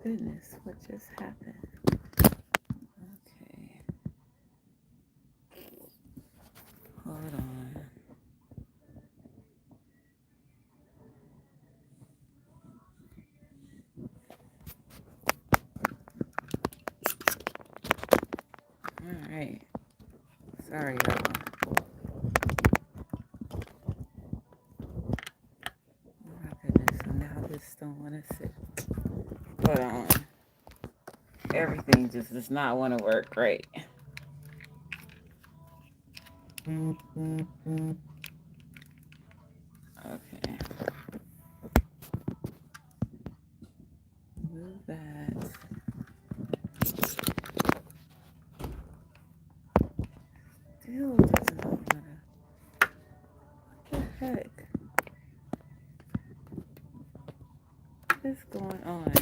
goodness, what just happened? Okay. Hold on. All right. Sorry, y'all. Oh my goodness. So now this don't want to sit. Hold on. Everything just does not want to work right. Okay. Move that. Still doesn't want to. What the heck? What is going on?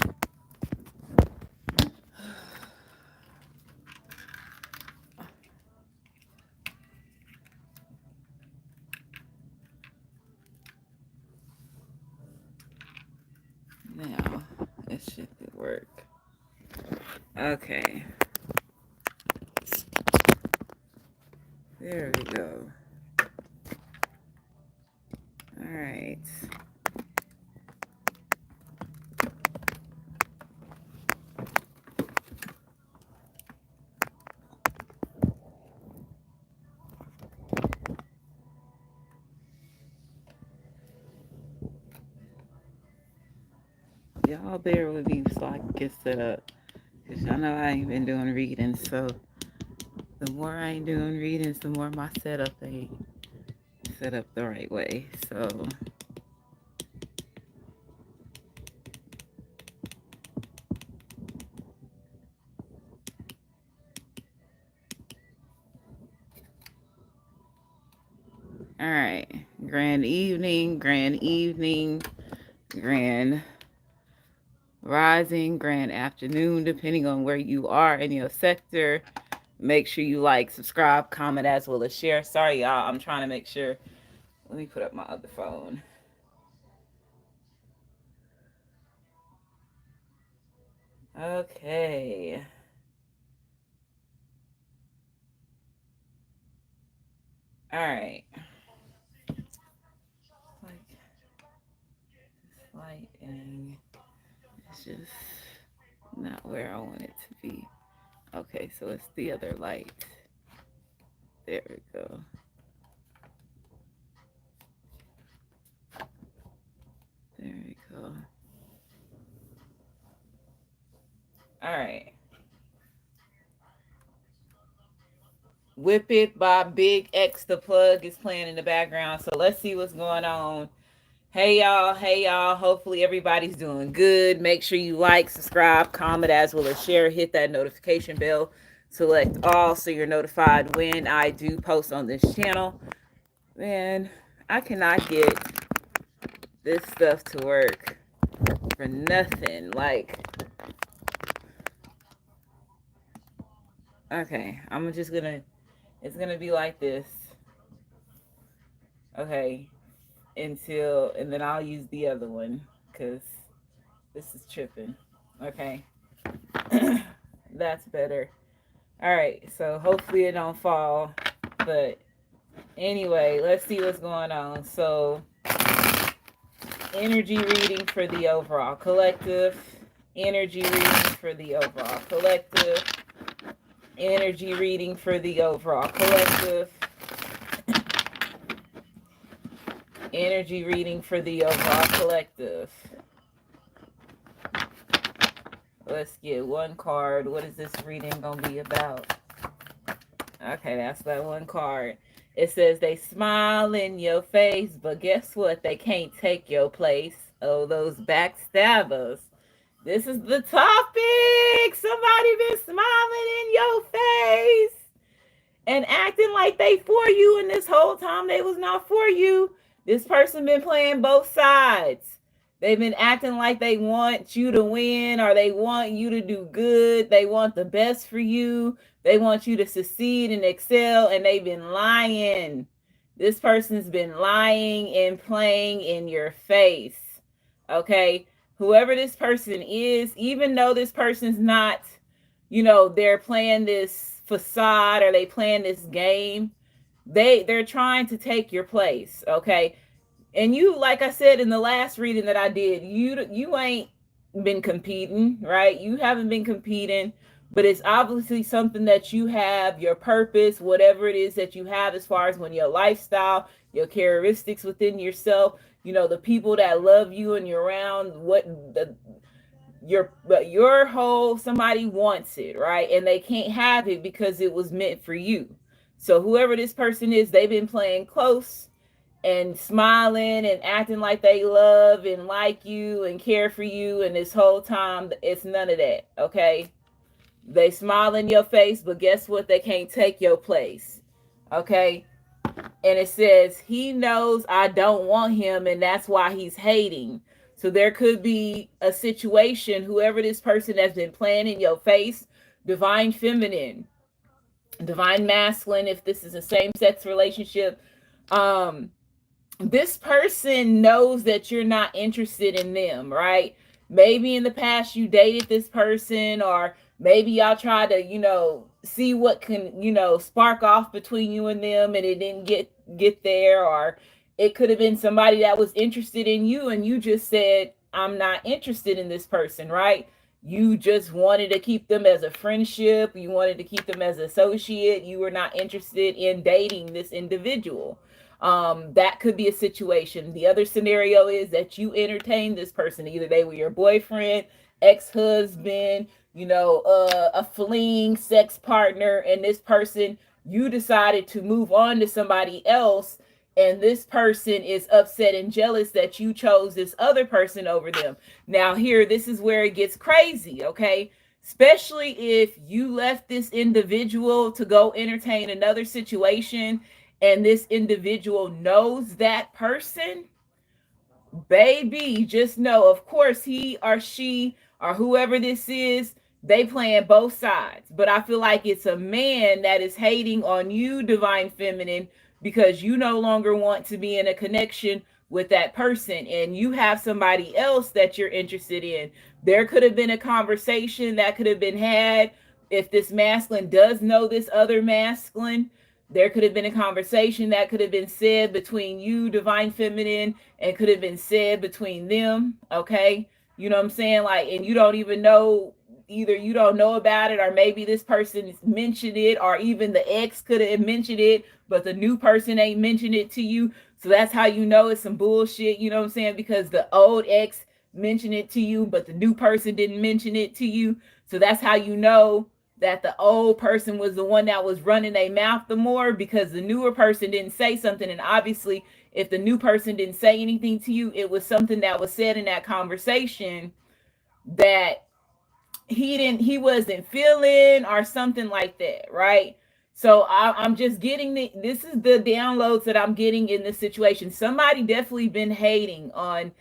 Now, it should work. Okay. There we go. All right. Y'all bear with me so I can get set up. Because y'all know I ain't been doing readings. So the more I ain't doing readings, the more my setup ain't set up the right way. So all right. Grand evening, grand evening, grand rising, grand afternoon, depending on where you are in your sector. Make sure you like, subscribe, comment, as well as share. Sorry, y'all. I'm trying to make sure. Let me put up my other phone. Okay. All right. Like this lighting is just not where I want it to be. Okay, so it's the other light. There we go. There we go. All right. Whip It by Big X the Plug is playing in the background. So let's see what's going on. Hey y'all, hey y'all. Hopefully everybody's doing good. Make sure you like, subscribe, comment, as well as share. Hit that notification bell. Select all so you're notified when I do post on this channel. Man, I cannot get this stuff to work for nothing. Like, okay, I'm just gonna, it's gonna be like this. Okay, until, and then I'll use the other one because this is tripping. Okay. That's better. All right, so hopefully it don't fall. But anyway, let's see what's going on. So energy reading for the overall collective. Energy reading for the overall collective. Energy reading for the overall collective. Energy reading for the overall collective. Let's get one card. What is this reading going to be about? Okay, that's that one card. It says they smile in your face, but guess what? They can't take your place. Oh, those backstabbers. This is the topic. Somebody been smiling in your face and acting like they for you, and this whole time they was not for you. This person been playing both sides. They've been acting like they want you to win or they want you to do good. They want the best for you. They want you to succeed and excel, and they've been lying. This person's been lying and playing in your face. Okay? whoever this person is, even though this person's not, they're playing this facade or they playing this game, they're trying to take your place, okay? And you, like I said in the last reading that I did, you ain't been competing, right? You haven't been competing, but it's obviously something that you have, your purpose, whatever it is that you have as far as when your lifestyle, your characteristics within yourself, the people that love you and you're around, your whole, somebody wants it, right? And they can't have it because it was meant for you. So whoever this person is, they've been playing close and smiling and acting like they love and like you and care for you, and this whole time it's none of that, okay? They smile in your face, but guess what? They can't take your place, okay? And it says he knows I don't want him, and that's why he's hating. So there could be a situation, whoever this person has been playing in your face, divine feminine, divine masculine, if this is a same-sex relationship, this person knows that you're not interested in them, right? Maybe in the past you dated this person, or maybe y'all tried to, see what can, spark off between you and them, and it didn't get there. Or it could have been somebody that was interested in you and you just said, I'm not interested in this person, right? You just wanted to keep them as a friendship. You wanted to keep them as an associate. You were not interested in dating this individual. That could be a situation. The other scenario is that you entertain this person. Either they were your boyfriend, ex-husband, a fleeing sex partner, and this person, you decided to move on to somebody else, and this person is upset and jealous that you chose this other person over them. Now here, this is where it gets crazy, okay? Especially if you left this individual to go entertain another situation, and this individual knows that person, baby, just know, of course, he or she or whoever this is, they playing both sides. But I feel like it's a man that is hating on you, divine feminine, because you no longer want to be in a connection with that person, and you have somebody else that you're interested in. There could have been a conversation that could have been had. If this masculine does know this other masculine, there could have been a conversation that could have been said between you, divine feminine, and could have been said between them, okay? You know what I'm saying? Like, and you don't even know, either you don't know about it, or maybe this person mentioned it, or even the ex could have mentioned it, but the new person ain't mentioned it to you. So that's how you know it's some bullshit, you know what I'm saying? Because the old ex mentioned it to you, but the new person didn't mention it to you. So that's how you know that the old person was the one that was running their mouth the more, because the newer person didn't say something. And obviously, if the new person didn't say anything to you, it was something that was said in that conversation that he wasn't feeling, or something like that, right? So I'm just getting this is the downloads that I'm getting in this situation. Somebody definitely been hating on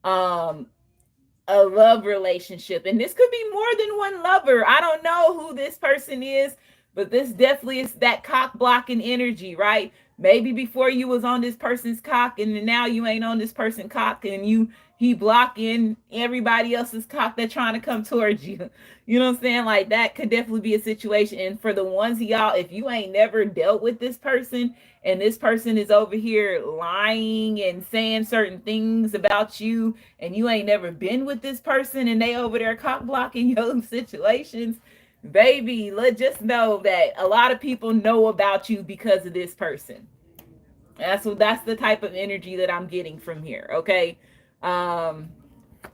a love relationship, and this could be more than one lover. I don't know who this person is, but this definitely is that cock blocking energy, right? Maybe before you was on this person's cock, and now you ain't on this person's cock, and he blocking everybody else's cock that's trying to come towards you. You know what I'm saying? Like, that could definitely be a situation. And for the ones of y'all, if you ain't never dealt with this person, and this person is over here lying and saying certain things about you, and you ain't never been with this person, and they over there cock blocking your situations, baby, let's just know that a lot of people know about you because of this person. That's the type of energy that I'm getting from here, okay?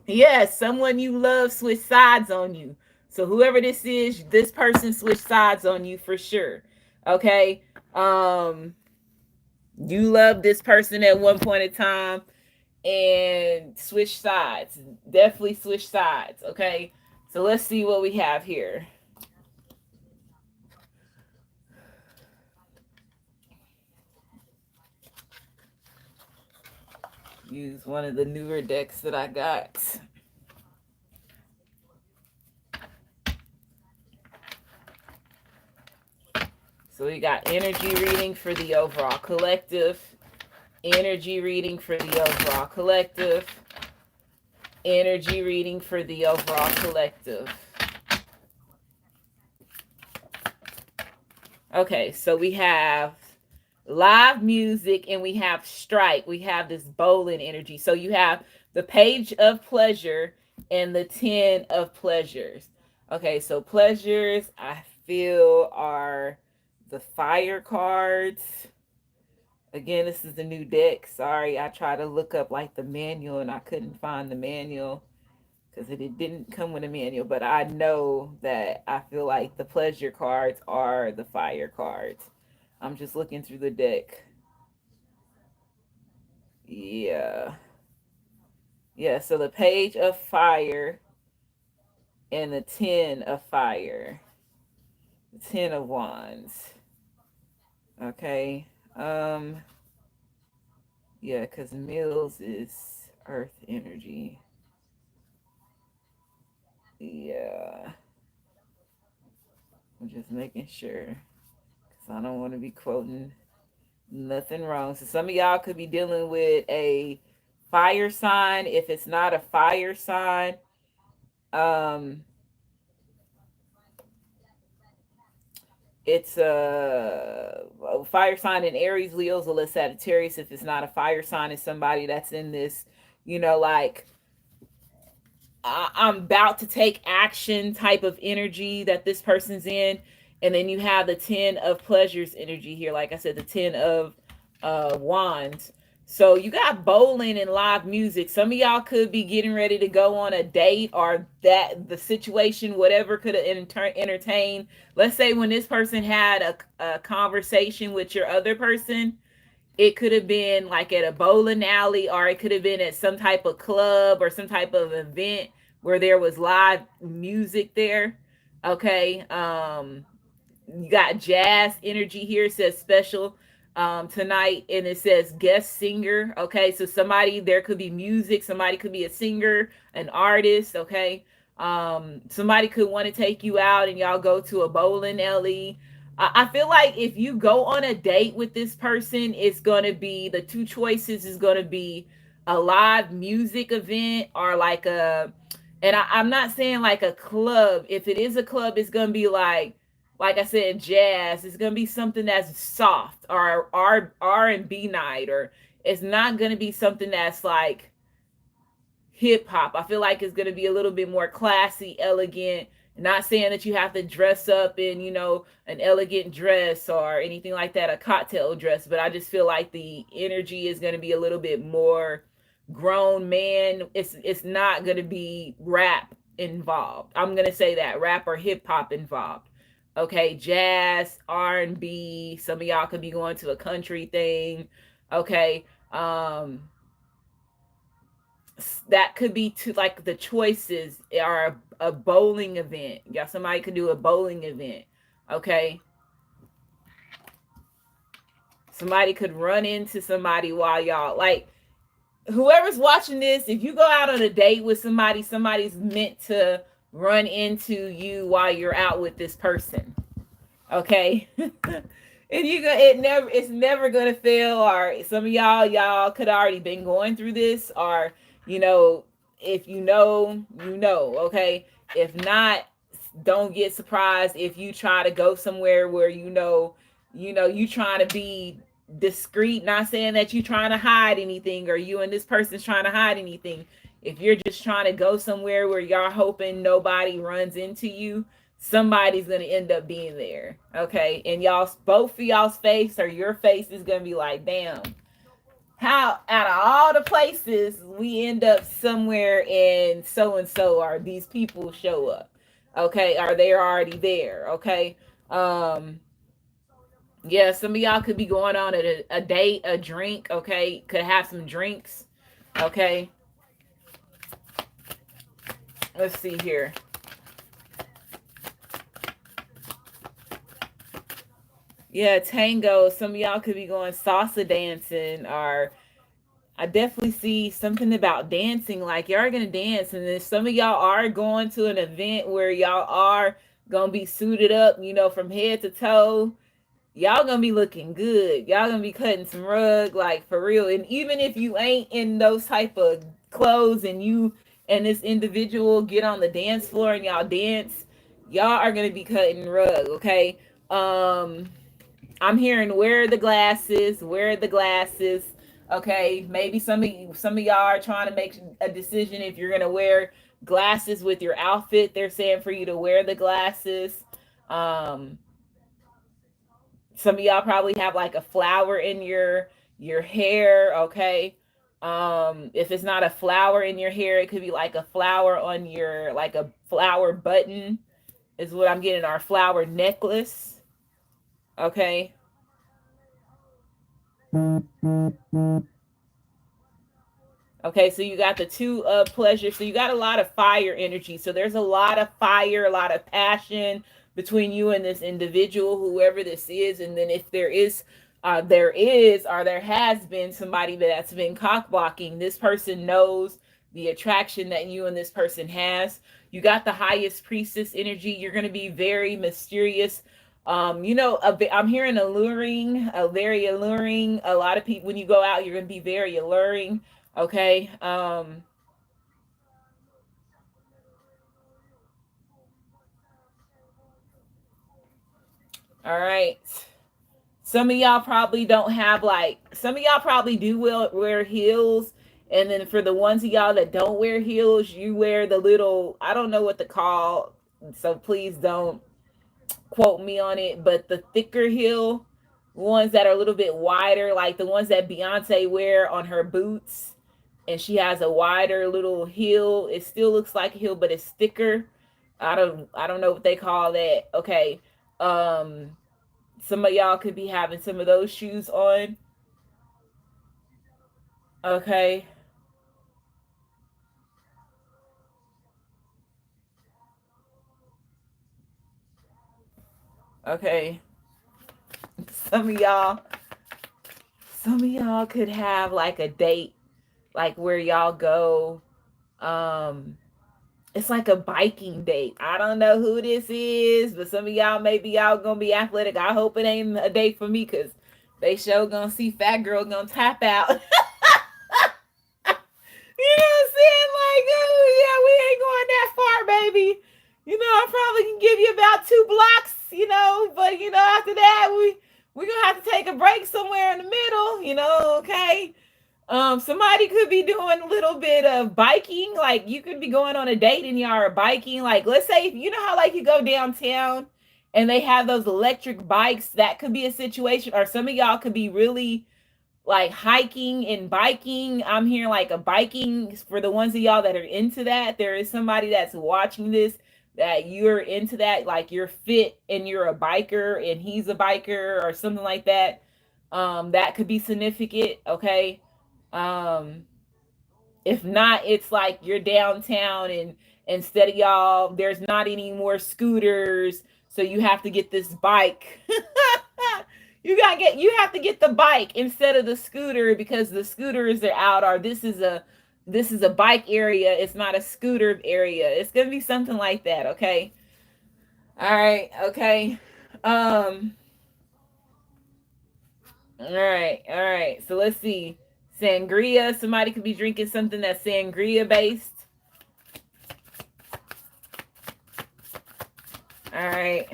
Yes, someone you love switch sides on you. So whoever this is, this person switched sides on you for sure, okay? You love this person at one point in time and switch sides. Definitely switch sides, okay? So let's see what we have here. Use one of the newer decks that I got. So we got energy reading for the overall collective, energy reading for the overall collective, Energy reading for the overall collective. Okay, so we have live music and we have strike. We have this bowling energy. So you have the page of pleasure and the 10 of pleasures. Okay, so pleasures I feel are the fire cards. Again, this is the new deck. Sorry, I tried to look up like the manual and I couldn't find the manual because it didn't come with a manual. But I know that I feel like the pleasure cards are the fire cards. I'm just looking through the deck. Yeah. Yeah, so the page of fire and the 10 of fire. The 10 of wands. Okay. Yeah, because Mills is earth energy. Yeah. I'm just making sure. Because I don't want to be quoting nothing wrong. So some of y'all could be dealing with a fire sign. If it's not a fire sign, um, it's a fire sign in Aries, Leo's, or Sagittarius. If it's not a fire sign, it's somebody that's in this, like I'm about to take action type of energy that this person's in. And then you have the 10 of pleasures energy here. Like I said, the 10 of wands. So you got bowling and live music. Some of y'all could be getting ready to go on a date, or that the situation, whatever, could have entertained. Let's say when this person had a conversation with your other person, it could have been like at a bowling alley, or it could have been at some type of club or some type of event where there was live music there. Okay. You got jazz energy here. It says special tonight, and it says guest singer. Okay, so somebody, there could be music, somebody could be a singer, an artist. Okay, somebody could want to take you out and y'all go to a bowling alley. I feel like if you go on a date with this person, it's gonna be, the two choices is gonna be a live music event, or like a, and I'm not saying like a club. If it is a club, it's gonna be like I said, jazz. It's gonna be something that's soft, or R&B night, or it's not gonna be something that's like hip hop. I feel like it's gonna be a little bit more classy, elegant. Not saying that you have to dress up in, an elegant dress or anything like that, a cocktail dress, but I just feel like the energy is gonna be a little bit more grown man. It's not gonna be rap involved. I'm gonna say that, rap or hip hop involved. Okay, jazz, R&B. Some of y'all could be going to a country thing. Okay, that could be to, like, the choices are a bowling event. Yeah, somebody could do a bowling event. Okay, somebody could run into somebody while y'all, like, whoever's watching this, if you go out on a date with somebody, somebody's meant to run into you while you're out with this person. Okay. And it's never gonna fail. Or some of y'all could already been going through this, or if okay. If not, don't get surprised if you try to go somewhere where you trying to be discreet. Not saying that you trying to hide anything, or you and this person's trying to hide anything. If you're just trying to go somewhere where y'all hoping nobody runs into you, somebody's gonna end up being there. Okay, and both of y'all's face, or your face, is gonna be like, damn, how out of all the places we end up somewhere in so and so, or these people show up. Okay, are they already there? Okay. Yeah, some of y'all could be going on a date, a drink. Okay, could have some drinks. Okay, let's see here. Yeah, tango. Some of y'all could be going salsa dancing, or I definitely see something about dancing. Like, y'all are gonna dance, and then some of y'all are going to an event where y'all are gonna be suited up, from head to toe. Y'all gonna be looking good. Y'all gonna be cutting some rug, like, for real. And even if you ain't in those type of clothes, and you and this individual get on the dance floor and y'all dance, y'all are gonna be cutting rug, okay? I'm hearing wear the glasses, wear the glasses. Okay, maybe some of y'all are trying to make a decision if you're gonna wear glasses with your outfit. They're saying for you to wear the glasses. Um, some of y'all probably have like a flower in your hair. Okay, if it's not a flower in your hair, it could be like a flower on your, like a flower button is what I'm getting, our flower necklace. Okay. Okay, so you got the two of pleasure. So you got a lot of fire energy. So there's a lot of fire, a lot of passion between you and this individual, whoever this is. And then if there is, or there has been somebody that's been cock blocking, this person knows the attraction that you and this person has. You got the highest priestess energy. You're going to be very mysterious. I'm hearing alluring, very alluring. A lot of people, when you go out, you're going to be very alluring. Okay. All right. Some of y'all probably don't have, like, some of y'all probably do wear heels. And then for the ones of y'all that don't wear heels, you wear the little, I don't know what to call. So please don't quote me on it, but the thicker heel ones that are a little bit wider, like the ones that Beyonce wear on her boots, and she has a wider little heel. It still looks like a heel, but it's thicker. I don't know what they call that. Okay. Some of y'all could be having some of those shoes on. Okay. Okay. Some of y'all some of y'all could have like a date, like where y'all go, um it's like a biking date. I don't know who this is, but some of y'all, maybe y'all gonna be athletic. I hope it ain't a date for me, because they sure gonna see fat girl gonna tap out. You know what I'm saying? Like, oh yeah, we ain't going that far, baby. I probably can give you about 2 blocks, but after that we gonna have to take a break somewhere in the middle, okay? Somebody could be doing a little bit of biking. Like, you could be going on a date and y'all are biking. Like, let's say, you know how, like, you go downtown and they have those electric bikes. That could be a situation. Or some of y'all could be really like hiking and biking. I'm hearing like a biking for the ones of y'all that are into that. There is somebody that's watching this that you're into that, like you're fit and you're a biker and he's a biker or something like that. That could be significant. Okay. um if not, it's like you're downtown and instead of y'all, there's not any more scooters, so you have to get this bike. You have to get the bike instead of the scooter, because the scooters are out, or this is a bike area, it's not a scooter area. It's gonna be something like that. Okay. All right. Okay. um all right, so let's see. Sangria. Somebody could be drinking something that's sangria based. All right.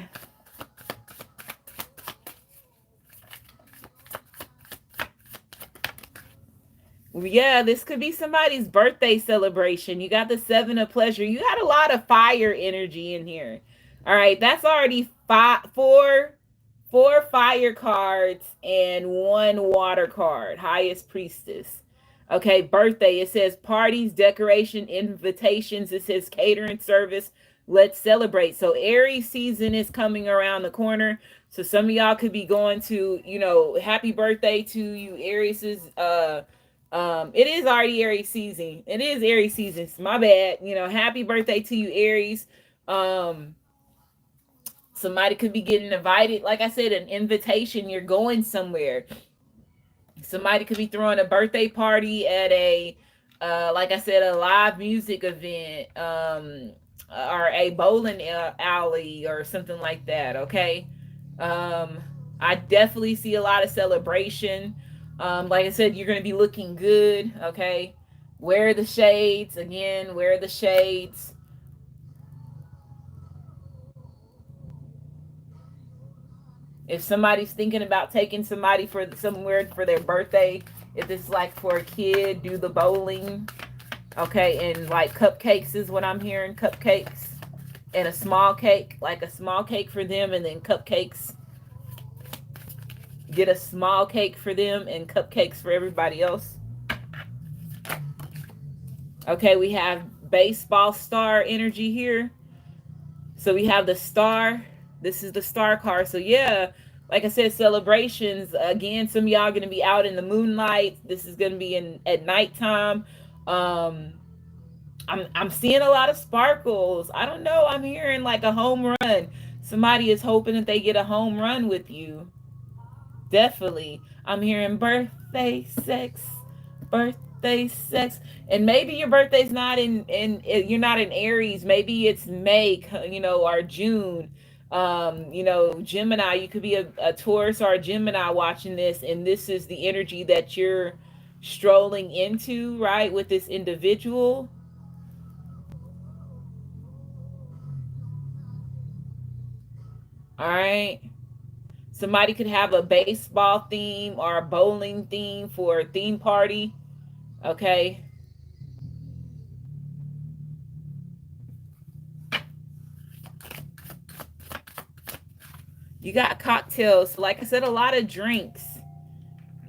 Yeah, this could be somebody's birthday celebration. You got the 7 of pleasure. You got a lot of fire energy in here. All right, that's already four fire cards and 1 water card. Highest priestess. Okay, birthday. It says parties, decoration, invitations. It says catering service. Let's celebrate. So Aries season is coming around the corner. So some of y'all could be going to, happy birthday to you, Aries's. It is already Aries season. It is Aries season. My bad. Happy birthday to you, Aries. Somebody could be getting invited. Like I said, an invitation. You're going somewhere. Somebody could be throwing a birthday party at like I said, a live music event, or a bowling alley or something like that. Okay. I definitely see a lot of celebration. Like I said, you're going to be looking good. Okay. Wear the shades. Again, wear the shades. If somebody's thinking about taking somebody for somewhere for their birthday, if it's like for a kid, do the bowling. Okay, and like cupcakes is what I'm hearing. Cupcakes and a small cake, like a small cake for them, and then cupcakes. Get a small cake for them and cupcakes for everybody else. Okay, we have baseball star energy here. So we have the star. This is the star card. So yeah, like I said, celebrations. Again, some of y'all gonna be out in the moonlight. This is gonna be in at nighttime. Um, I'm seeing a lot of sparkles. I don't know. I'm hearing like a home run. Somebody is hoping that they get a home run with you. Definitely. I'm hearing birthday sex, birthday sex. And maybe your birthday's not in you're not in Aries. Maybe it's May, or June. Gemini, you could be a Taurus or a Gemini watching this, and this is the energy that you're strolling into, right, with this individual. All right. Somebody could have a baseball theme or a bowling theme for a theme party. Okay. You got cocktails. Like I said, a lot of drinks.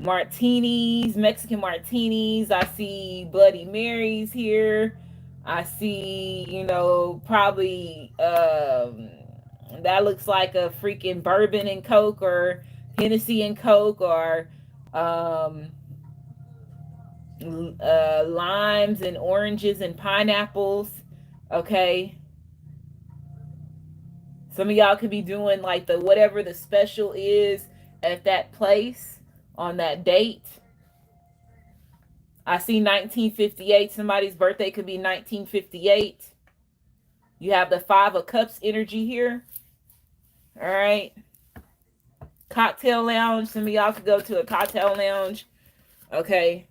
Martinis, Mexican martinis. I see Bloody Marys here. I see, probably that looks like a freaking bourbon and Coke or Hennessy and Coke or um, limes and oranges and pineapples. Okay. Some of y'all could be doing like the whatever the special is at that place on that date. I see 1958. Somebody's birthday could be 1958. You have the Five of Cups energy here. All right. Cocktail lounge. Some of y'all could go to a cocktail lounge. Okay.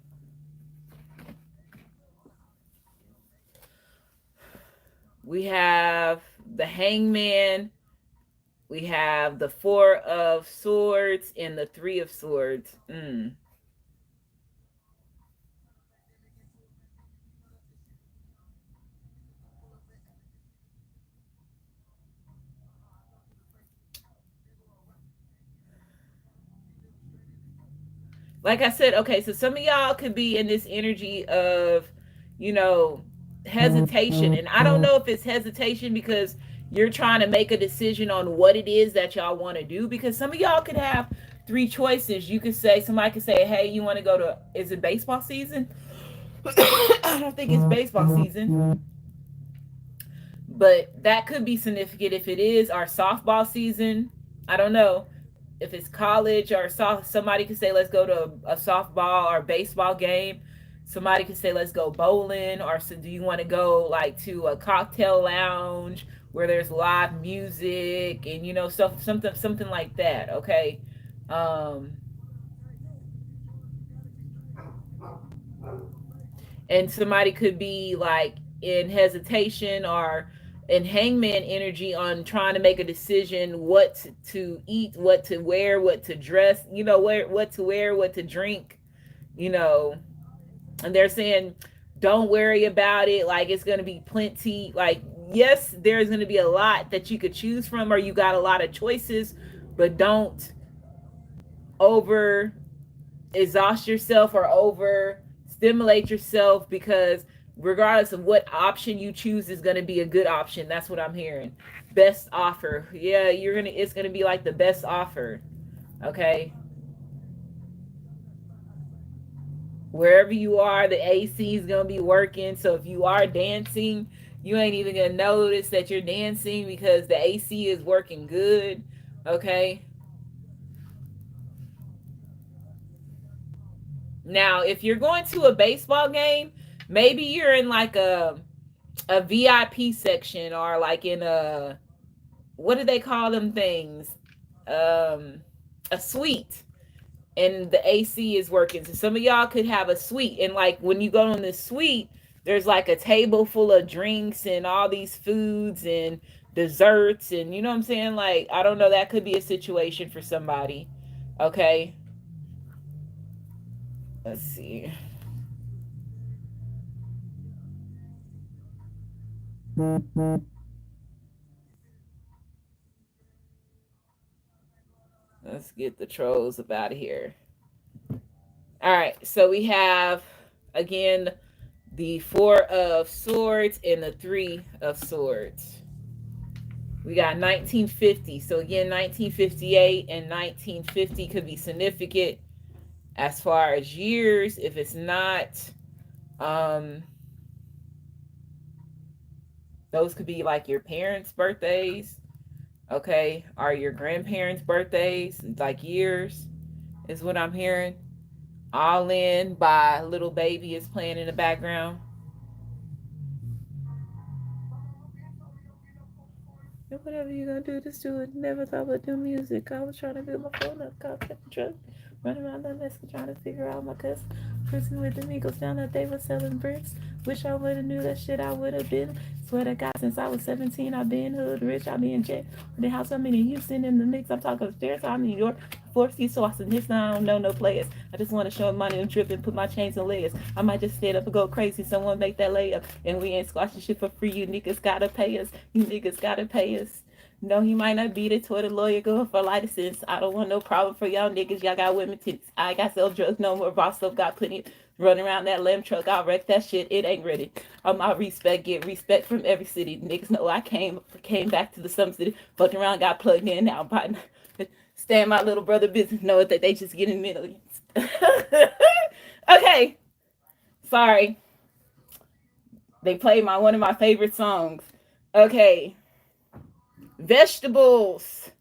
We have the Hangman. We have the Four of Swords and the Three of Swords. Like I said, okay, so some of y'all could be in this energy of, hesitation. And I don't know if it's hesitation because you're trying to make a decision on what it is that y'all want to do. Because some of y'all could have three choices. You could say, somebody could say, hey, you want to go to, is it baseball season? I don't think it's baseball season. But that could be significant if it is, our softball season. I don't know if it's college or somebody could say let's go to a softball or baseball game. Somebody could say let's go bowling, or so do you want to go like to a cocktail lounge where there's live music and stuff, something like that. Okay. And somebody could be like in hesitation or in hangman energy on trying to make a decision what to eat, what to wear, what to dress, what to wear, what to drink, and they're saying don't worry about it, like it's going to be plenty, like yes, there's going to be a lot that you could choose from, or you got a lot of choices, but don't over exhaust yourself or over stimulate yourself, because regardless of what option you choose is going to be a good option. That's what I'm hearing. Best offer. Yeah, it's going to be like the best offer. Okay. Wherever you are, the AC is going to be working. So if you are dancing, you ain't even going to notice that you're dancing because the AC is working good. Okay. Now, if you're going to a baseball game, maybe you're in like a VIP section, or like in a, what do they call them things? A suite. and the AC is working. So some of y'all could have a suite, and like when you go on this suite, there's like a table full of drinks and all these foods and desserts, and you know what I'm saying? Like, I don't know, that could be a situation for somebody. Okay. Let's see. Let's get the trolls up out of here. All right, so we have again the Four of Swords and the Three of Swords. We got 1950. So again, 1958 and 1950 could be significant as far as years. If it's not, um, those could be like your parents' birthdays, okay, or your grandparents' birthdays, like years, is what I'm hearing. All In by Little Baby is playing in the background. Whatever you gonna do, just do it. Never thought about doing music. I was trying to build my phone up, cop the truck, running around that mess, trying to figure out my cousin. Person with the Migos down that they were selling bricks. Wish I would've knew that shit I would've been. Swear to God, since I was 17, I've been hood rich. I be in jail. The house I'm in Houston in the mix. I'm talking upstairs. I'm in New York. 4C sauce and this now I don't know no players. I just want to show money and drip and put my chains in layers. I might just stand up and go crazy. Someone make that layup. And we ain't squashing shit for free. You niggas gotta pay us. You niggas gotta pay us. No, he might not beat it toward a lawyer going for license. I don't want no problem for y'all niggas. Y'all got women tits. I got sell drugs no more. Boss stuff got plenty. Running around that lamb truck, I'll wreck that shit. It ain't ready. My respect, get respect from every city. Niggas know I came back to the some city. Fucking around, got plugged in now. Stay in my little brother business, know that they just getting millions. Okay. Sorry. They played one of my favorite songs. Okay. Vegetables.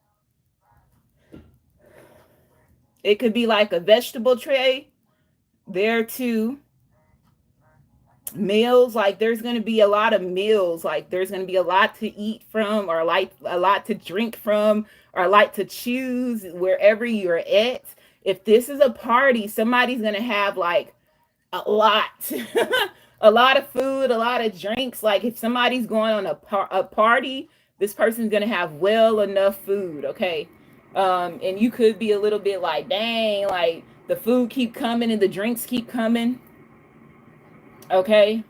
It could be like a vegetable tray. There too. Meals, like there's going to be a lot of meals, like there's going to be a lot to eat from, or like a lot to drink from, or like to choose wherever you're at. If this is a party, somebody's going to have like a lot a lot of food, a lot of drinks. Like if somebody's going on a party, this person's going to have well enough food, okay? And you could be a little bit like, dang, like the food keep coming and the drinks keep coming, okay?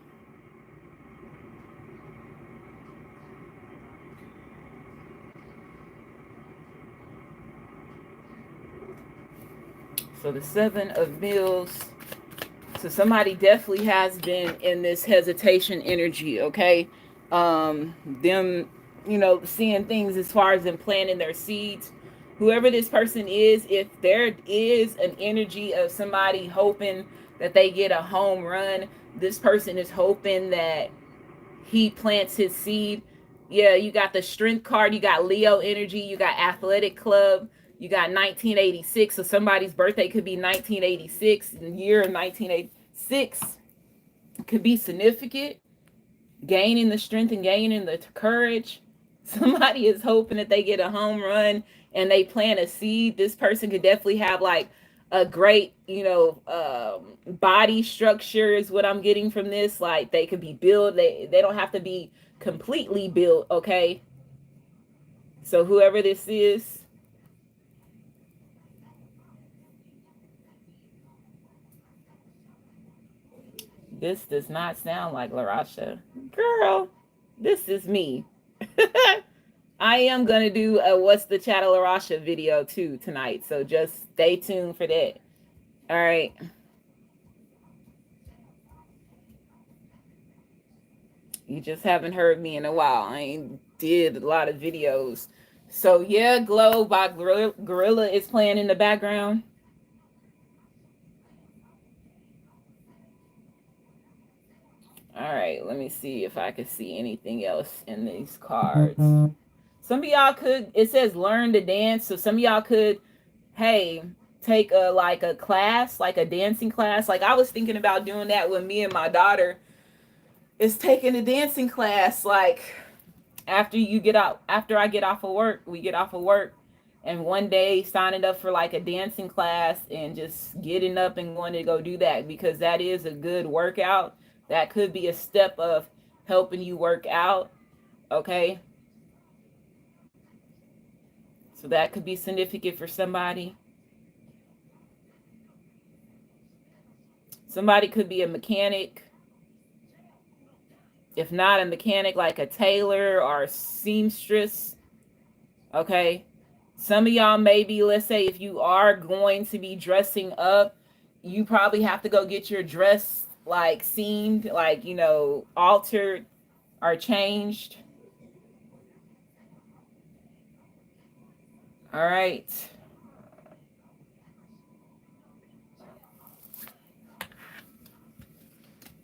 So the Seven of Meals. So somebody definitely has been in this hesitation energy, okay? Them, seeing things as far as them planting their seeds. Whoever this person is, if there is an energy of somebody hoping that they get a home run, this person is hoping that he plants his seed. Yeah, you got the strength card, you got Leo energy, you got athletic club, you got 1986. So somebody's birthday could be 1986, the year of 1986 could be significant. Gaining the strength and gaining the courage. Somebody is hoping that they get a home run and they plant a seed. This person could definitely have like a great, body structure is what I'm getting from this. Like they could be built. They don't have to be completely built, okay? So whoever this is, this does not sound like Larasha. Girl, this is me. I am going to do a What's the Chattel Larasha video too tonight. So just stay tuned for that. All right. You just haven't heard me in a while. I ain't did a lot of videos. So yeah, Glow by Gorilla is playing in the background. All right, let me see if I can see anything else in these cards. Some of y'all could, it says learn to dance. So some of y'all could, hey, take a class, like a dancing class. Like I was thinking about doing that with me and my daughter, is taking a dancing class. Like after I get off of work, we get off of work, and one day signing up for like a dancing class and just getting up and going to go do that, because that is a good workout. That could be a step of helping you work out. Okay. So that could be significant for somebody. Somebody could be a mechanic. If not a mechanic, like a tailor or a seamstress. Okay. Some of y'all maybe, let's say if you are going to be dressing up, you probably have to go get your dress like seamed, like, you know, altered or changed. All right.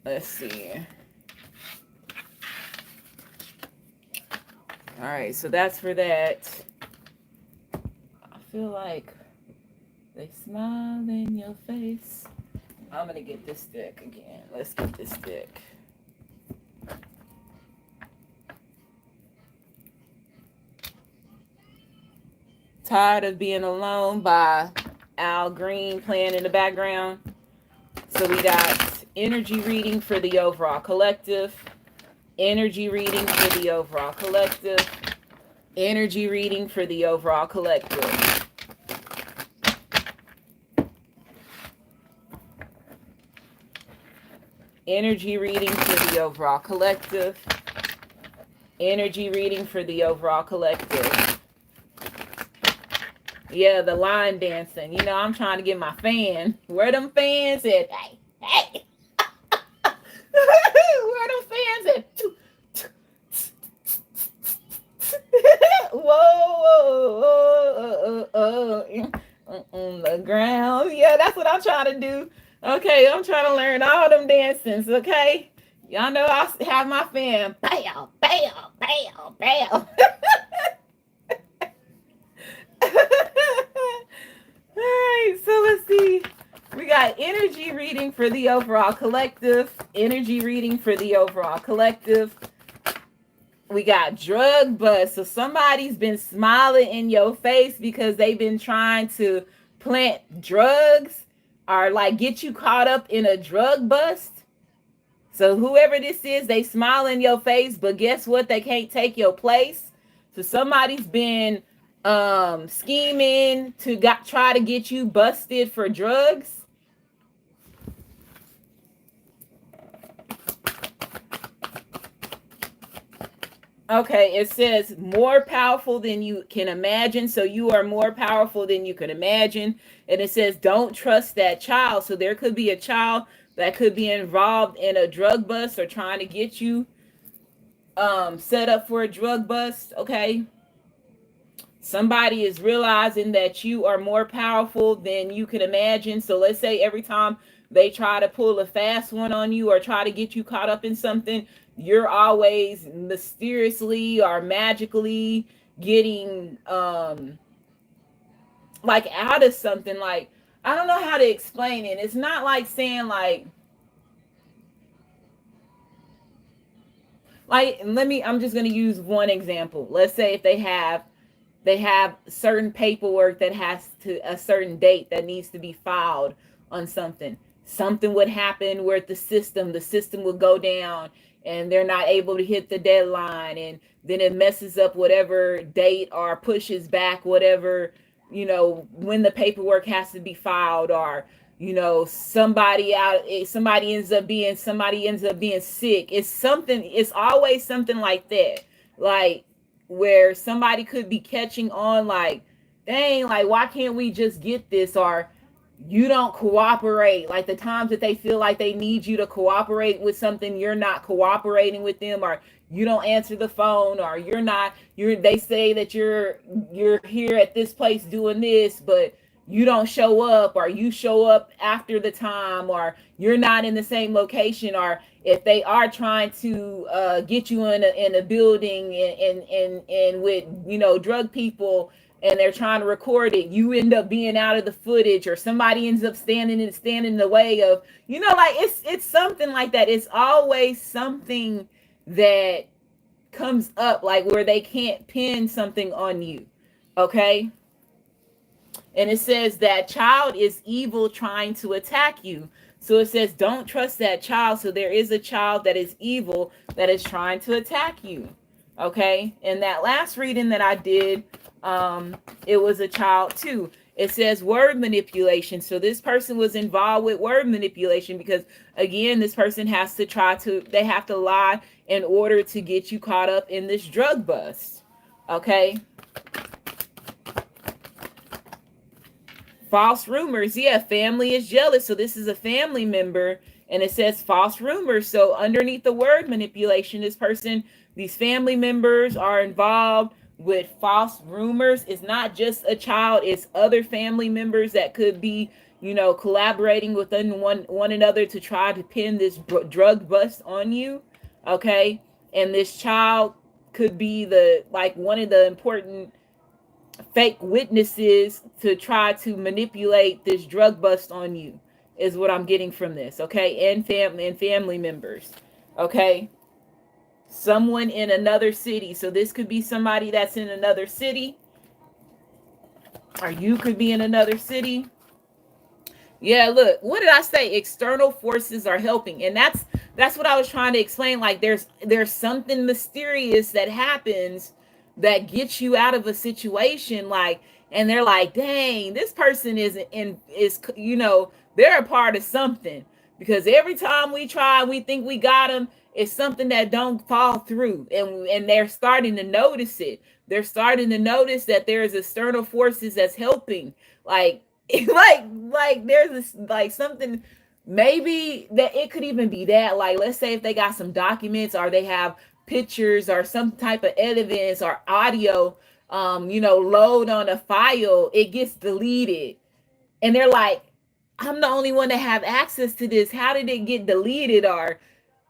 Let's see. All right, so that's for that. I feel like they smile in your face. I'm going to get this deck again. Let's get this deck. Tired of Being Alone by Al Green playing in the background. So we got energy reading for the overall collective. Energy reading for the overall collective. Energy reading for the overall collective. Energy reading for the overall collective. Energy reading for the overall collective. Yeah, the line dancing. You know, I'm trying to get my fan. Where them fans at? Hey, hey. Where them fans at? Whoa. On the ground. Yeah, that's what I'm trying to do. Okay, I'm trying to learn all them dances, okay? Y'all know I have my fan. Bam, bam, bam, bam. All right, so let's see. We got energy reading for the overall collective. Energy reading for the overall collective. We got drug bust. So somebody's been smiling in your face because they've been trying to plant drugs or like get you caught up in a drug bust. So whoever this is, they smile in your face, but guess what? They can't take your place. So somebody's been scheming to try to get you busted for drugs. Okay, it says more powerful than you can imagine. So you are more powerful than you can imagine. And it says don't trust that child. So there could be a child that could be involved in a drug bust or trying to get you set up for a drug bust. Okay. Somebody is realizing that you are more powerful than you can imagine. So let's say every time they try to pull a fast one on you or try to get you caught up in something, you're always mysteriously or magically getting like out of something. Like, I don't know how to explain it. It's not like saying like I'm just going to use one example. Let's say if they have certain paperwork that has to a certain date that needs to be filed on something would happen where the system would go down and they're not able to hit the deadline, and then it messes up whatever date or pushes back whatever, you know, when the paperwork has to be filed, or you know, somebody ends up being sick. It's always something like that, like where somebody could be catching on like, dang, like why can't we just get this? Or you don't cooperate. Like the times that they feel like they need you to cooperate with something, you're not cooperating with them, or you don't answer the phone, or they say that you're here at this place doing this, but you don't show up, or you show up after the time, or you're not in the same location, or if they are trying to get you in a building and with, you know, drug people, and they're trying to record it, you end up being out of the footage, or somebody ends up standing in the way of, you know, like it's something like that. It's always something that comes up like where they can't pin something on you. Okay. And it says that child is evil trying to attack you. So it says, don't trust that child. So there is a child that is evil that is trying to attack you. Okay. And that last reading that I did, it was a child too. It says word manipulation. So this person was involved with word manipulation because, again, this person has to they have to lie in order to get you caught up in this drug bust. Okay. False rumors. Yeah, family is jealous. So this is a family member, and it says false rumors. So underneath the word manipulation, these family members are involved with false rumors. It's not just a child, it's other family members that could be, collaborating within one another to try to pin this drug bust on you. Okay. And this child could be one of the important fake witnesses to try to manipulate this drug bust on you, is what I'm getting from this. Okay. And family members. Okay. Someone in another city. So this could be somebody that's in another city, or you could be in another city. Yeah, look, what did I say? External forces are helping. And that's what I was trying to explain. Like there's something mysterious that happens that gets you out of a situation, like, and they're like, dang, this person they're a part of something. Because every time we try, we think we got them, it's something that don't fall through. And they're starting to notice it. They're starting to notice that there's external forces that's helping. Like there's this, like, something, maybe that it could even be that, like, let's say if they got some documents, or they have pictures or some type of evidence or audio, load on a file, it gets deleted, and they're like, I'm the only one that have access to this. How did it get deleted? Or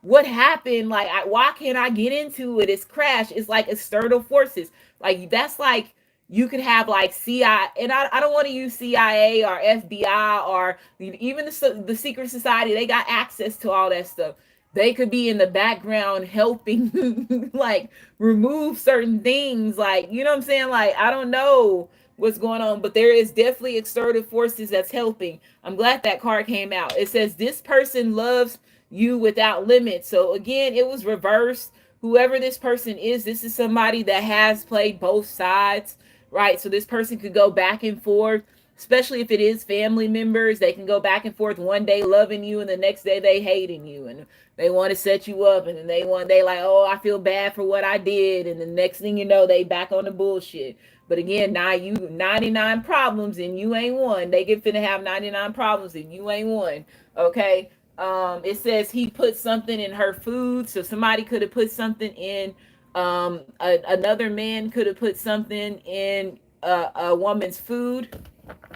what happened? Like, why can't I get into it? It's crashed. It's like external forces. Like, that's like, you could have like CIA, and I don't want to use CIA or FBI or even the secret society. They got access to all that stuff. They could be in the background helping like remove certain things. Like, you know what I'm saying? Like, I don't know what's going on, but there is definitely external forces that's helping. I'm glad that card came out. It says this person loves you without limits. So again, it was reversed. Whoever this person is, this is somebody that has played both sides, right? So this person could go back and forth, especially if it is family members. They can go back and forth, one day loving you and the next day they hating you, and they want to set you up, and then they like, oh, I feel bad for what I did, and the next thing you know, they back on the bullshit. But again, now you 99 problems and you ain't one. They get finna have 99 problems and you ain't one. Okay. It says he put something in her food. So somebody could have put something in, another man could have put something in a woman's food,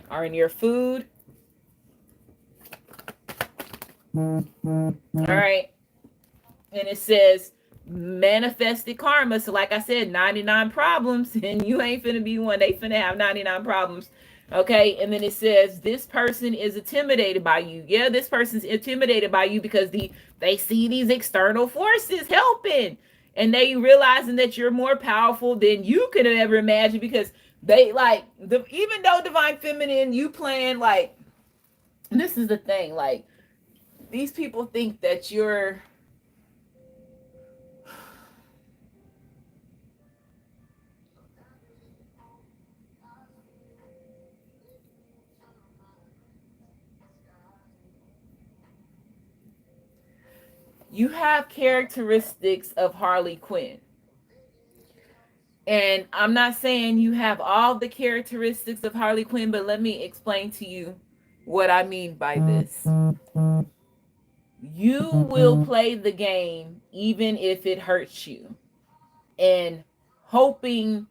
or in your food. All right. And it says manifested karma. So like I said, 99 problems, and you ain't finna be one. They finna have 99 problems. Okay. And then it says this person is intimidated by you. Yeah, this person's intimidated by you because they see these external forces helping, and they realizing that you're more powerful than you could have ever imagined, because they like even though divine feminine, you playing like, this is the thing, like, these people think that you have characteristics of Harley Quinn. And I'm not saying you have all the characteristics of Harley Quinn, but let me explain to you what I mean by this. You will play the game even if it hurts you, and hoping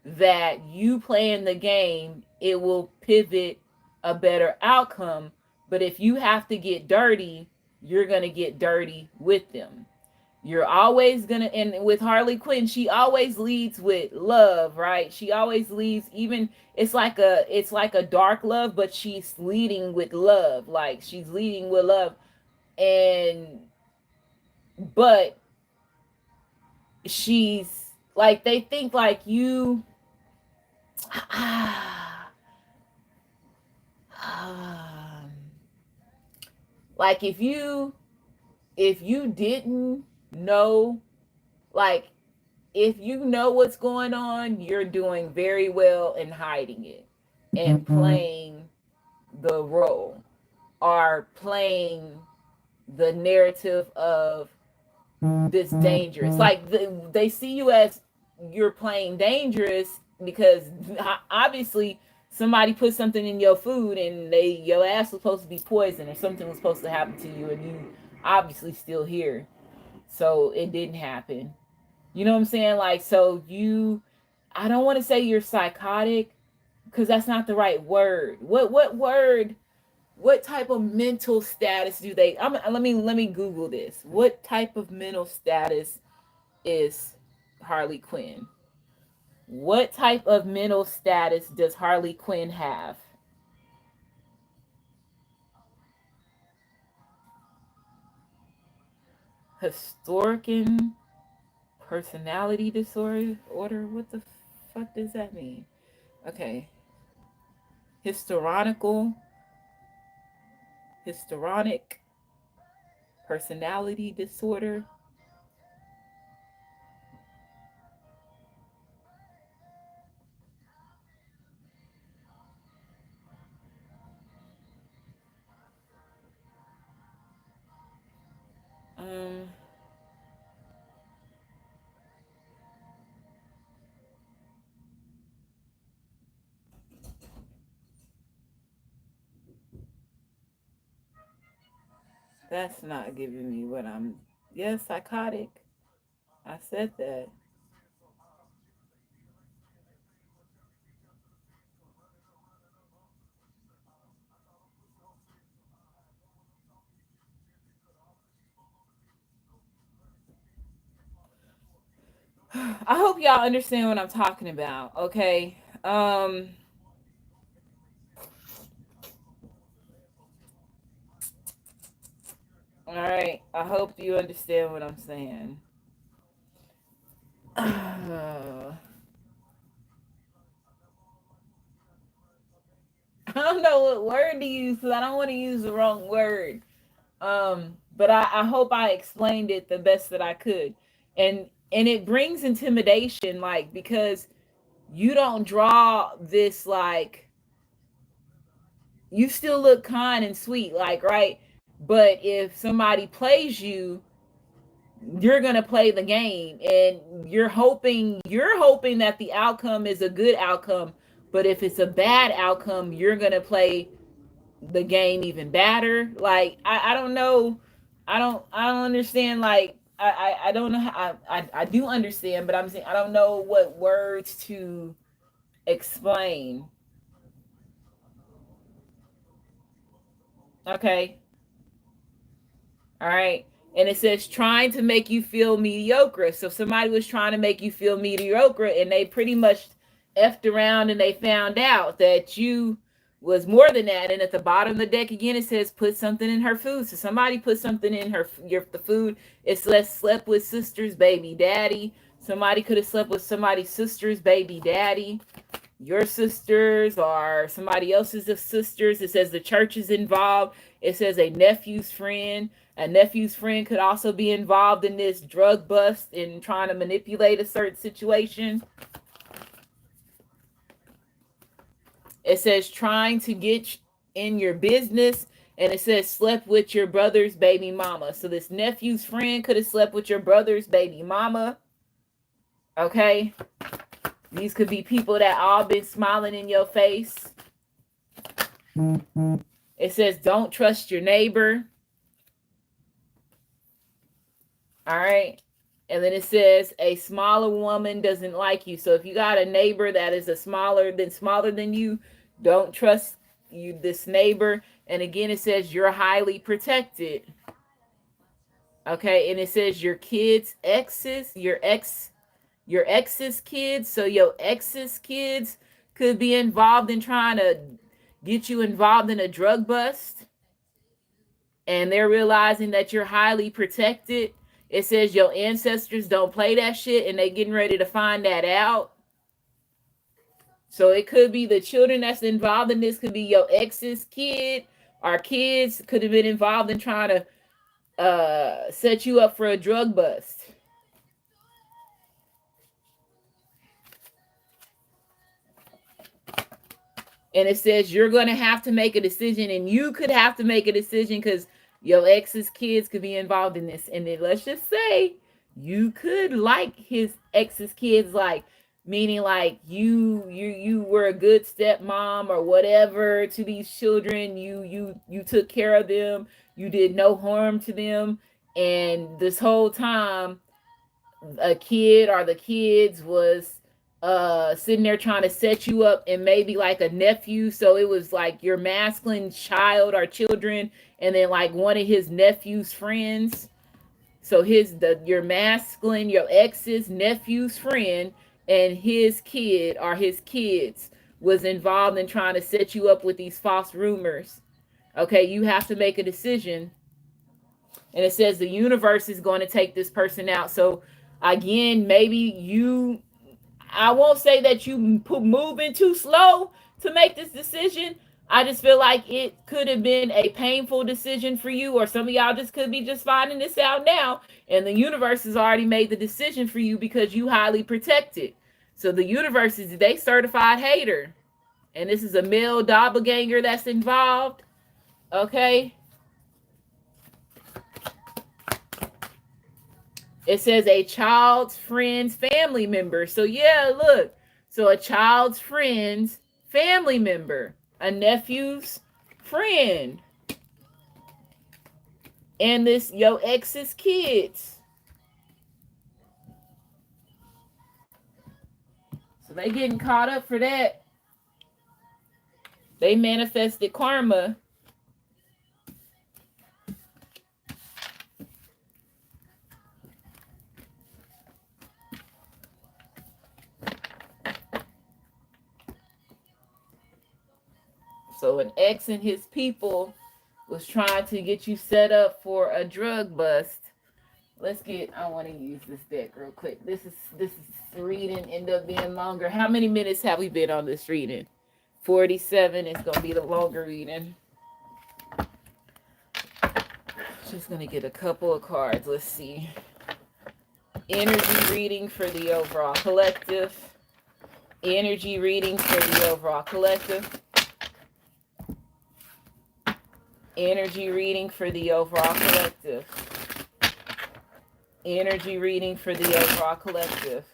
that you playing the game, it will pivot a better outcome. But if you have to get dirty, you're going to get dirty with them. You're always gonna, and with Harley Quinn, she always leads with love, right? She always leads, even it's like a dark love, but she's leading with love. Like, she's leading with love. And but she's like, they think like you like if you didn't know, like if you know what's going on, you're doing very well in hiding it and playing the role, or playing the narrative of this dangerous. Like they see you as you're playing dangerous because obviously somebody put something in your food and your ass was supposed to be poisoned or something was supposed to happen to you, and you obviously still here. So it didn't happen. You know what I'm saying? Like, so I don't want to say you're psychotic because that's not the right word. What word? What type of mental status do they? Let me Google this. What type of mental status is Harley Quinn? What type of mental status does Harley Quinn have? Historican personality disorder? Order? What the fuck does that mean? Okay. Histrionical, histrionic personality disorder. Um, that's not giving me what I'm. Yes, psychotic. I said that. I hope y'all understand what I'm talking about. Okay. All right. I hope you understand what I'm saying. I don't know what word to use because I don't want to use the wrong word. But I hope I explained it the best that I could. And it brings intimidation, like, because you don't draw this, like, you still look kind and sweet, like, right? But if somebody plays you, you're gonna play the game, and you're hoping that the outcome is a good outcome. But if it's a bad outcome, you're gonna play the game even badder. Like, I don't know. I don't understand. Like, I don't know how. I do understand, but I'm saying I don't know what words to explain. Okay. All right. And it says trying to make you feel mediocre. So if somebody was trying to make you feel mediocre and they pretty much effed around and they found out that you was more than that. And at the bottom of the deck again, it says put something in her food. So somebody put something in the food. It's less slept with sister's baby daddy. Somebody could have slept with somebody's sister's baby daddy, your sisters or somebody else's sisters. It says the church is involved. It says a nephew's friend. A nephew's friend could also be involved in this drug bust and trying to manipulate a certain situation. It says trying to get in your business. And it says slept with your brother's baby mama. So this nephew's friend could have slept with your brother's baby mama. Okay. These could be people that all been smiling in your face. It says don't trust your neighbor. All right. And then it says a smaller woman doesn't like you. So if you got a neighbor that is smaller than you, don't trust this neighbor. And again, it says you're highly protected. Okay. And it says your kids' exes, your ex's kids. So your ex's kids could be involved in trying to get you involved in a drug bust. And they're realizing that you're highly protected. It says your ancestors don't play that shit and they getting ready to find that out. So it could be the children that's involved in this, could be your ex's kid. Our kids could have been involved in trying to set you up for a drug bust. And it says you're going to have to make a decision, and you could have to make a decision because your ex's kids could be involved in this. And then let's just say you could like his ex's kids, like meaning like you were a good stepmom or whatever to these children. You took care of them, you did no harm to them, and this whole time a kid or the kids was sitting there trying to set you up, and maybe like a nephew, so it was like your masculine child or children, and then like one of his nephew's friends. So your masculine, your ex's nephew's friend, and his kid or his kids was involved in trying to set you up with these false rumors. Okay, you have to make a decision. And it says the universe is going to take this person out. So again, maybe you, I won't say that you moving too slow to make this decision. I just feel like it could have been a painful decision for you, or some of y'all just could be just finding this out now, and the universe has already made the decision for you because you highly protected. So the universe is they certified hater, and this is a male doppelganger that's involved. Okay. It says a child's friend's family member. So yeah, look. So a child's friend's family member, a nephew's friend, and this your ex's kids. So they getting caught up for that. They manifested karma. So an ex and his people was trying to get you set up for a drug bust. Let's get, I want to use this deck real quick. This reading end up being longer. How many minutes have we been on this reading? 47 is going to be the longer reading. Just going to get a couple of cards. Let's see. Energy reading for the overall collective. Energy reading for the overall collective. Energy reading for the overall collective. Energy reading for the overall collective.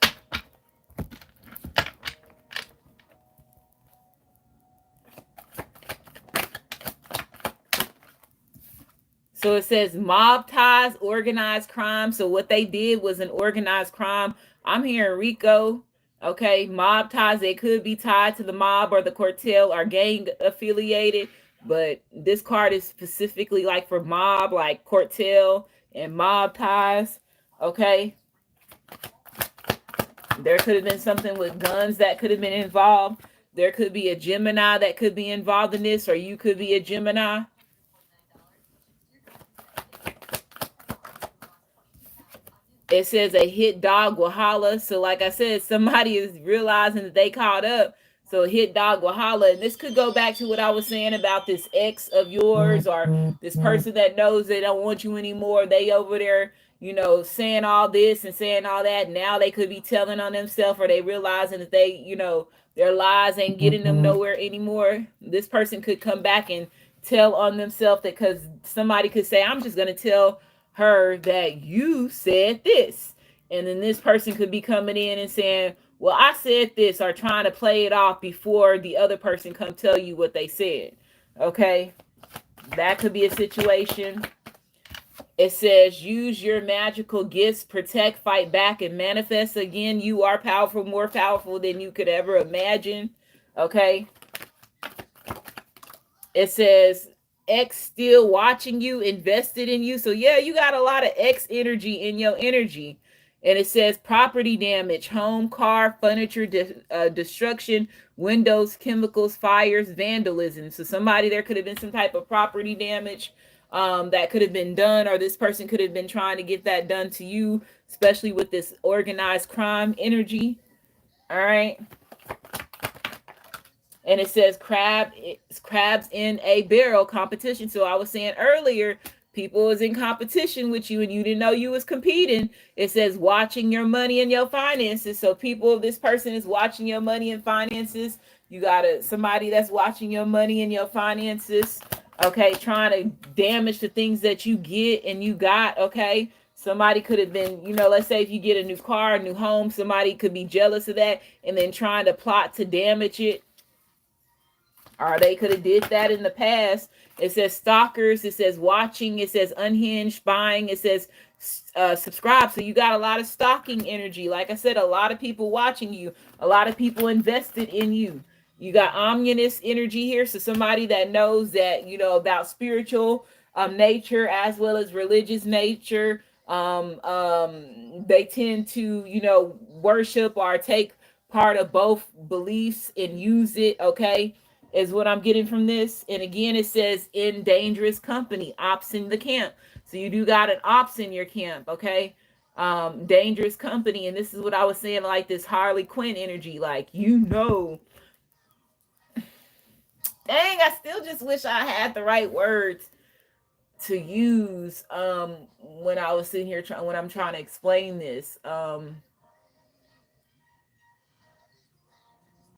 So it says mob ties, organized crime. So what they did was an organized crime. I'm hearing Rico. Okay, mob ties. They could be tied to the mob or the cartel or gang affiliated. But this card is specifically like for mob, like cartel and mob ties. Okay. There could have been something with guns that could have been involved. There could be a Gemini that could be involved in this, or you could be a Gemini. It says a hit dog will holler. So like I said, somebody is realizing that they caught up. So a hit dog will holler. And this could go back to what I was saying about this ex of yours, or this person that knows they don't want you anymore. They over there, you know, saying all this and saying all that. Now they could be telling on themselves, or they realizing that they, you know, their lies ain't getting them nowhere anymore. This person could come back and tell on themselves, that because somebody could say, I'm just going to tell her that you said this. And then this person could be coming in and saying, well, I said this, or trying to play it off before the other person come tell you what they said. Okay. That could be a situation. It says, use your magical gifts, protect, fight back, and manifest. Again, you are powerful, more powerful than you could ever imagine. Okay. It says, X still watching you, invested in you. So yeah, you got a lot of X energy in your energy. And it says property damage, home, car, furniture, destruction, windows, chemicals, fires, vandalism. So somebody, there could have been some type of property damage that could have been done, or this person could have been trying to get that done to you, especially with this organized crime energy. All right. And it says crabs in a barrel competition. So I was saying earlier, people was in competition with you and you didn't know you was competing. It says watching your money and your finances. So people, this person is watching your money and finances. You got somebody that's watching your money and your finances. Okay, trying to damage the things that you get and you got. Okay, somebody could have been, let's say if you get a new car, a new home, somebody could be jealous of that and then trying to plot to damage it, or they could have did that in the past. It says stalkers, it says watching, it says unhinged, spying, it says subscribe. So you got a lot of stalking energy. Like I said, a lot of people watching you, a lot of people invested in you. You got ominous energy here. So somebody that knows that, about spiritual nature as well as religious nature. They tend to, worship or take part of both beliefs and use it. Okay, is what I'm getting from this. And again, it says in dangerous company, ops in the camp. So you do got an ops in your camp, okay? Dangerous company. And this is what I was saying, like this Harley Quinn energy, like, dang, I still just wish I had the right words to use when I was sitting here when I'm trying to explain this.